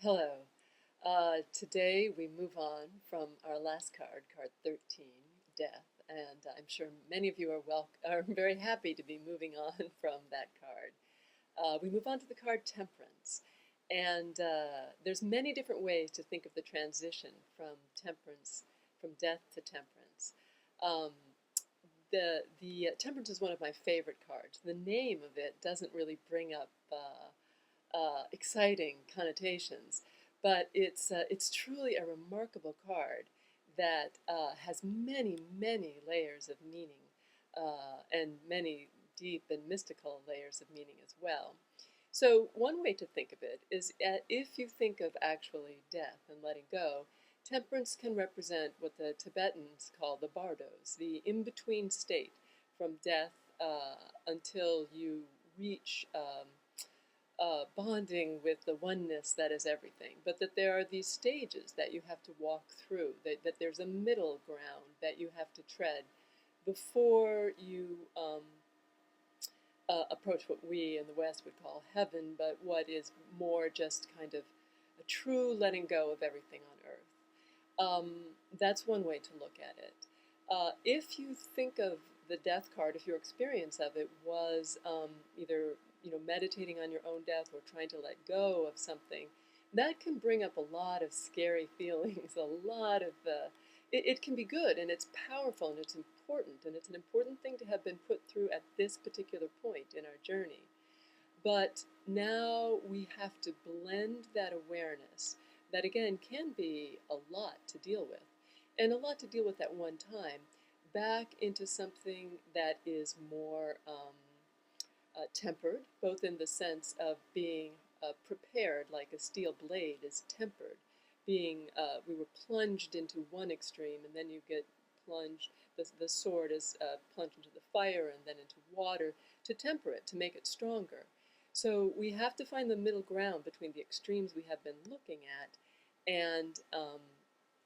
Hello. Today we move on from our last card, card 13, Death, and I'm sure many of you are very happy to be moving on from that card. We move on to the card Temperance, and there's many different ways to think of the transition from temperance, from death to temperance. Um, the Temperance is one of my favorite cards. The name of it doesn't really bring up exciting connotations, but it's truly a remarkable card that has many, many layers of meaning and many deep and mystical layers of meaning as well. So one way to think of it is if you think of actually death and letting go, temperance can represent what the Tibetans call the Bardos, the in-between state from death until you reach bonding with the oneness that is everything, but that there are these stages that you have to walk through, that there's a middle ground that you have to tread before you approach what we in the West would call heaven, but what is more just kind of a true letting go of everything on earth. That's one way to look at it. If you think of the death card, if your experience of it was either meditating on your own death or trying to let go of something, that can bring up a lot of scary feelings, a lot of it can be good and it's powerful and it's important and it's an important thing to have been put through at this particular point in our journey. But now we have to blend that awareness that again can be a lot to deal with and a lot to deal with at one time back into something that is more tempered, both in the sense of being prepared, like a steel blade is tempered. We were plunged into one extreme, and then you get plunged. The sword is plunged into the fire and then into water to temper it, to make it stronger. So we have to find the middle ground between the extremes we have been looking at, and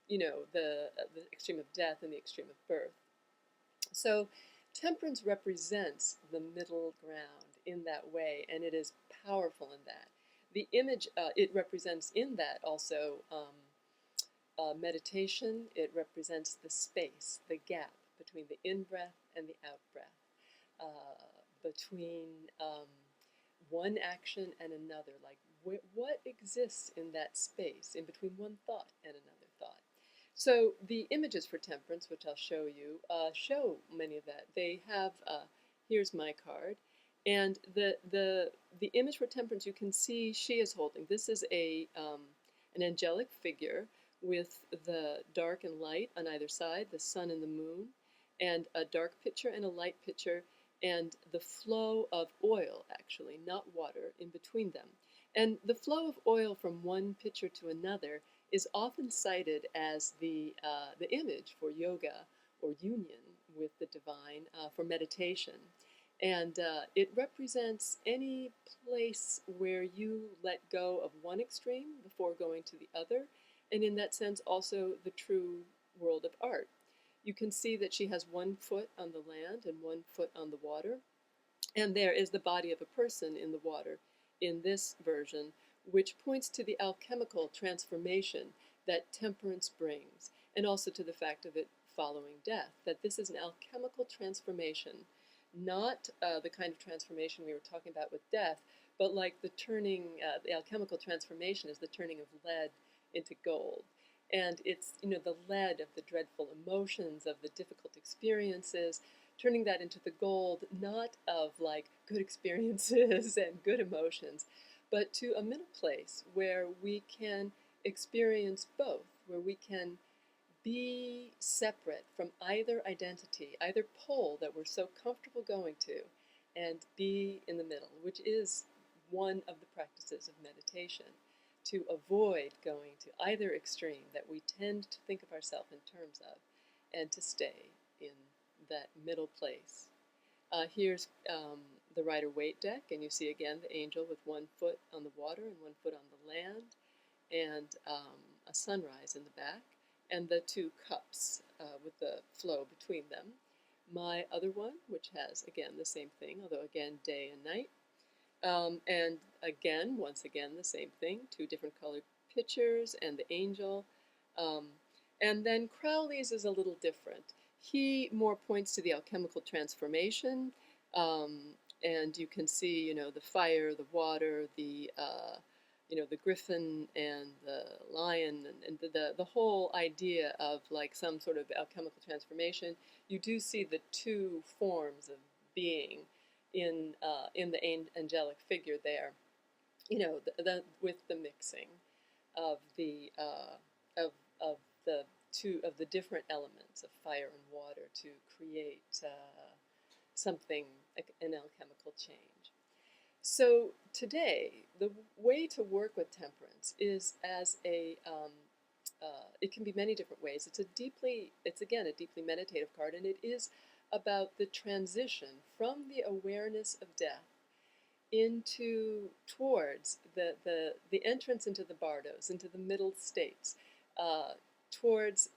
the extreme of death and the extreme of birth. So temperance represents the middle ground in that way, and it is powerful in that. The image it represents in that also meditation. It represents the space, the gap between the in-breath and the out-breath, between one action and another, like what exists in that space, in between one thought and another thought. So the images for temperance, which I'll show you, show many of that. They have, here's my card, and the image for temperance you can see she is holding. This is an angelic figure with the dark and light on either side, the sun and the moon, and a dark picture and a light picture, and the flow of oil, actually, not water, in between them. And the flow of oil from one picture to another is often cited as the image for yoga or union with the divine, for meditation. And it represents any place where you let go of one extreme before going to the other, and in that sense also the true world of art. You can see that she has one foot on the land and one foot on the water, and there is the body of a person in the water in this version, which points to the alchemical transformation that temperance brings, and also to the fact of it following death, that this is an alchemical transformation, not the kind of transformation we were talking about with death, but like the turning, the alchemical transformation is the turning of lead into gold. And it's, the lead of the dreadful emotions, of the difficult experiences, turning that into the gold, not of like good experiences and good emotions, but to a middle place where we can experience both, where we can be separate from either identity, either pole that we're so comfortable going to, and be in the middle, which is one of the practices of meditation, to avoid going to either extreme that we tend to think of ourselves in terms of, and to stay in that middle place. Here's the Rider-Waite deck, and you see again the angel with one foot on the water and one foot on the land, and a sunrise in the back, and the two cups with the flow between them. My other one, which has again the same thing, although again day and night, and again, once again, the same thing, two different colored pictures and the angel. Um, and then Crowley's is a little different. He more points to the alchemical transformation, um, and you can see, the fire, the water, the griffin and the lion, and the whole idea of like some sort of alchemical transformation. You do see the two forms of being in the angelic figure there. With the mixing of of the two of the different elements of fire and water to create something like an alchemical change. So today, the way to work with temperance is as it can be many different ways. It's again a deeply meditative card, and it is about the transition from the awareness of death towards the entrance into the Bardos, into the middle states, towards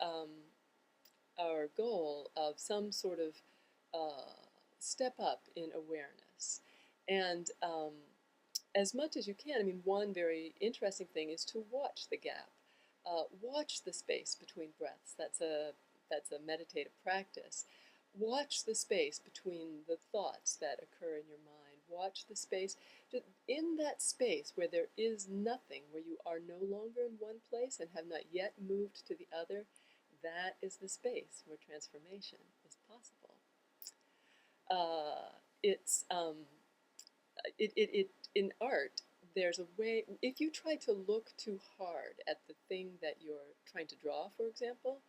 our goal of some sort of step up in awareness. And as much as you can, I mean, one very interesting thing is to watch the gap. Watch the space between breaths. That's a meditative practice. Watch the space between the thoughts that occur in your mind. Watch the space. In that space where there is nothing, where you are no longer in one place and have not yet moved to the other, that is the space where transformation is possible. It's in art, there's a way. If you try to look too hard at the thing that you're trying to draw, for example,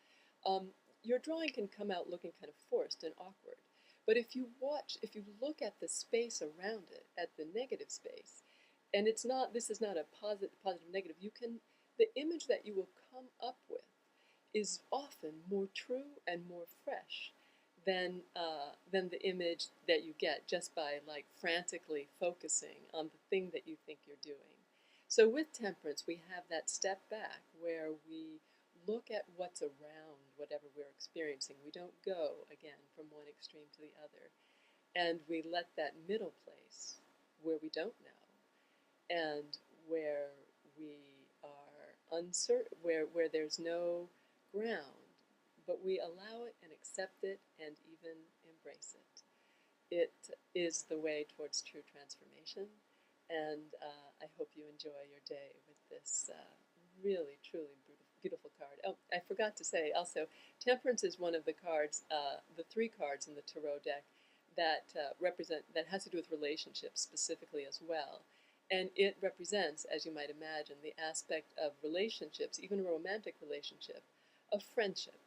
your drawing can come out looking kind of forced and awkward. But if you look at the space around it, at the negative space, and this is not a positive negative, the image that you will come up with is often more true and more fresh than the image that you get just by like frantically focusing on the thing that you think you're doing. So with temperance, we have that step back where we look at what's around whatever we're experiencing. We don't go, again, from one extreme to the other. And we let that middle place where we don't know and where we are uncertain, where there's no ground, but we allow it and accept it and even embrace it. It is the way towards true transformation, and I hope you enjoy your day with this really, truly beautiful card. Oh, I forgot to say also, Temperance is one of the cards, the 3 cards in the Tarot deck that that has to do with relationships specifically as well. And it represents, as you might imagine, the aspect of relationships, even a romantic relationship, of friendship.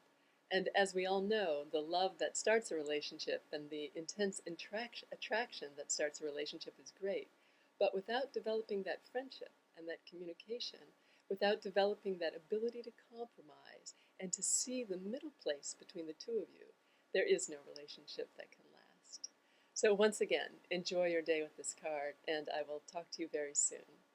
And as we all know, the love that starts a relationship and the intense attraction that starts a relationship is great. But without developing that friendship and that communication, without developing that ability to compromise and to see the middle place between the two of you, there is no relationship that can last. So once again, enjoy your day with this card, and I will talk to you very soon.